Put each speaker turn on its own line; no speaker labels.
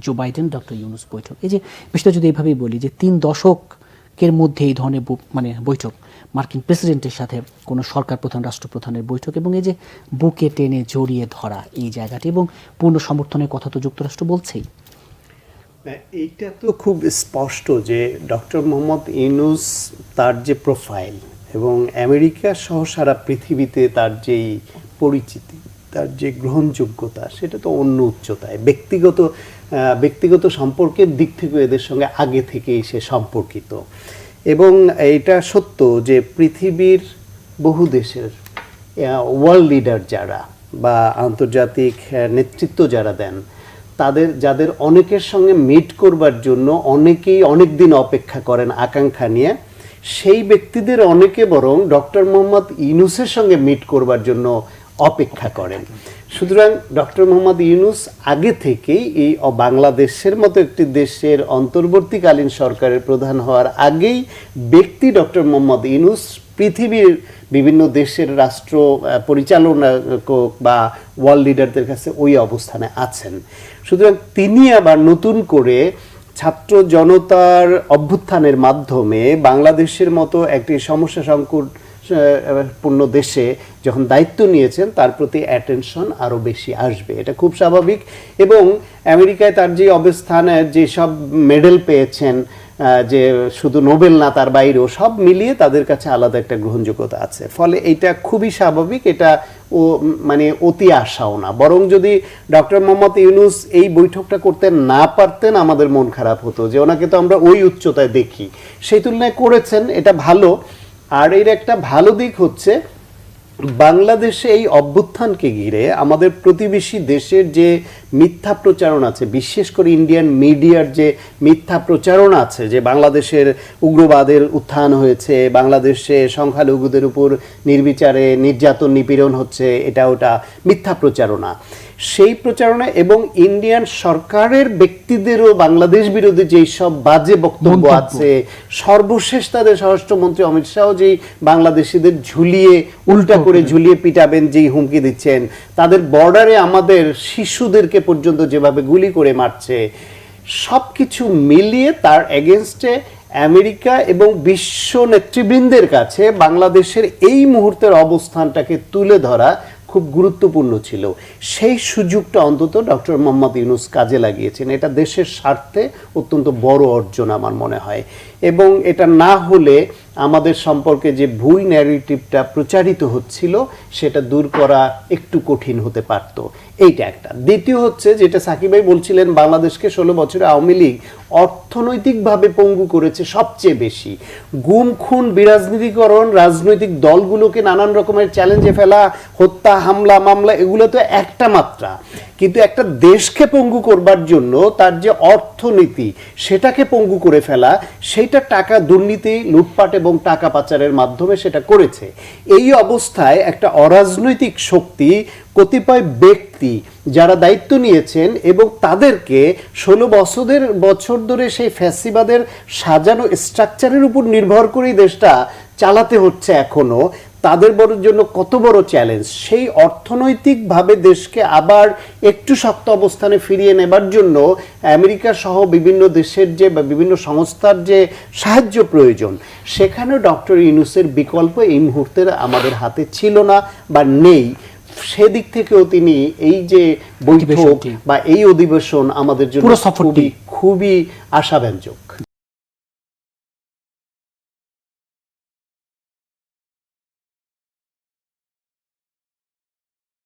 Joe Biden doctor Yunus বৈঠক, এই যে বিষয়টা যদি এইভাবেই বলি যে 3 দশকের মধ্যে এই ধরনের বৈঠক, মার্কিন প্রেসিডেন্টের সাথে কোনো সরকার প্রধান রাষ্ট্রপ্রধানের বৈঠক, এবং এই যে বুকে টেনে জড়িয়ে ধরা এই জায়গাটি, এবং পূর্ণ সমর্থনের কথা তো যুক্তরাষ্ট্র বলছেই।
এইটা তো খুব স্পষ্ট যে ডক্টর মোহাম্মদ ইউনূস তার যে প্রোফাইল এবং আমেরিকা সহ সারা পৃথিবীতে তার যেই পরিচিতি, তার যে গ্রহণযোগ্যতা, সেটা তো অন্য উচ্চতায়। ব্যক্তিগত সম্পর্কের দিক থেকে এদের সঙ্গে আগে থেকেই সে সম্পর্কিত। এবং এটা সত্য যে পৃথিবীর বহু দেশের ওয়ার্ল্ড লিডার যারা বা আন্তর্জাতিক নেতৃত্ব যারা দেন, যাদের অনেকের সঙ্গে মিট করবার জন্য অনেকেই অনেক দিন অপেক্ষা করেন আকাঙ্ক্ষা নিয়ে, সেই ব্যক্তিদের অনেকে বরং ডক্টর মোহাম্মদ ইউনূসের সঙ্গে মিট করবার জন্য অপেক্ষা করেন। সুতরাং ডক্টর মোহাম্মদ ইউনূস আগে থেকেই এই বাংলাদেশের মতো একটি দেশের অন্তর্বর্তীকালীন সরকারের প্রধান হওয়ার আগেই ব্যক্তি ডক্টর মোহাম্মদ ইউনূস পৃথিবীর বিভিন্ন দেশের রাষ্ট্র পরিচালনা বা ওয়ার্ল্ড লিডারদের কাছে ওই অবস্থানে আছেন। সুতরাং তিনি আবার নতুন করে ছাত্র জনতার অভ্যুত্থানের মাধ্যমে বাংলাদেশের মতো একটি সমস্যা সংকটপূর্ণ দেশে যখন দায়িত্ব নিয়েছেন, তার প্রতি অ্যাটেনশন আরও বেশি আসবে, এটা খুব স্বাভাবিক। এবং আমেরিকায় তার যে অবস্থানের যে সব মেডেল পেয়েছেন, যে শুধু নোবেল না তার বাইরেও, সব মিলিয়ে তাদের কাছে আলাদা একটা গ্রহণযোগ্যতা আছে। ফলে এটা খুবই স্বাভাবিক, এটা মানে অতি আশাও না। বরং যদি ডক্টর মোহাম্মদ ইউনূস এই বৈঠকটা করতে না পারতেন, আমাদের মন খারাপ হতো যে ওনাকে তো আমরা ওই উচ্চতায় দেখি। সেই তুলনায় করেছেন, এটা ভালো। আর এর একটা ভালো দিক হচ্ছে বাংলাদেশে এই অভ্যুত্থানকে ঘিরে আমাদের প্রতিবেশী দেশের যে মিথ্যা প্রচারণা আছে, বিশেষ করে ইন্ডিয়ান মিডিয়ার যে মিথ্যা প্রচারণা আছে যে বাংলাদেশের উগ্রবাদের উত্থান হয়েছে, বাংলাদেশে সংখ্যালঘুদের উপর নির্বিচারে নির্যাতন নিপীড়ন হচ্ছে, এটা ওটা মিথ্যা প্রচারণা। সেই প্রচারণা এবং ইন্ডিয়ান সরকারের ব্যক্তিদেরও বাংলাদেশ বিরোধী যেই সব বাজে বক্তব্য আছে, সর্বশেষ তাদের স্বরাষ্ট্রমন্ত্রী অমিত শাহ যেই বাংলাদেশিদের উল্টা করে ঝুলিয়ে পিটাবেন যেই হুমকি দিচ্ছেন, তাদের বর্ডারে আমাদের শিশুদেরকে পর্যন্ত যেভাবে গুলি করে মারছে, সব কিছু মিলিয়ে তার এগেনস্টে আমেরিকা এবং বিশ্ব নেতৃবৃন্দের কাছে বাংলাদেশের এই মুহূর্তের অবস্থানটাকে তুলে ধরা খুব গুরুত্বপূর্ণ ছিল। সেই সুযোগটা অন্তত ডক্টর মোহাম্মদ ইউনূস কাজে লাগিয়েছেন। এটা দেশের স্বার্থে অত্যন্ত বড় অর্জন আমার মনে হয়। এবং এটা না হলে আমাদের সম্পর্কে যে ভুল ন্যারেটিভটা প্রচারিত হচ্ছিল, সেটা দূর করা একটু কঠিন হতে পারত। এইটা একটা। দ্বিতীয় হচ্ছে, যেটা সাকিব ভাই বলছিলেন, বাংলাদেশকে 16 বছরে আওয়ামী লীগ অর্থনৈতিকভাবে পঙ্গু করেছে সবচেয়ে বেশি। গুম খুন, বিরাজনীতিকরণ, রাজনৈতিক দলগুলোকে নানান রকমের চ্যালেঞ্জে ফেলা, হত্যা, হামলা, মামলা, এগুলো তো একটা মাত্রা। কিন্তু একটা দেশকে পঙ্গু করবার জন্য তার যে অর্থনীতি, সেটাকে পঙ্গু করে ফেলা, সেইটা টাকা দুর্নীতি, লুটপাট এবং টাকা পাচারের মাধ্যমে সেটা করেছে। এই অবস্থায় একটা অরাজনৈতিক শক্তি, কতিপয় ব্যক্তি যারা দায়িত্ব নিয়েছেন এবং তাদেরকে 16 বছর ধরে সেই ফ্যাসিবাদের সাজানো স্ট্রাকচারের উপর নির্ভর করেই দেশটা চালাতে হচ্ছে এখনো, তাদের জন্য কত বড় চ্যালেঞ্জ। সেই অর্থনৈতিকভাবে দেশকে আবার একটু শক্ত অবস্থানে ফিরিয়ে নেবার জন্য আমেরিকা সহ বিভিন্ন দেশের যে বা বিভিন্ন সংস্থার যে সাহায্য প্রয়োজন, সেখানেও ডক্টর ইউনূসের বিকল্প এই মুহূর্তে আমাদের হাতে ছিল না বা নেই। সেদিক থেকেও তিনি এই যে বৈঠক বা এই অধিবেশন আমাদের জন্য খুবই আশাব্যঞ্জক।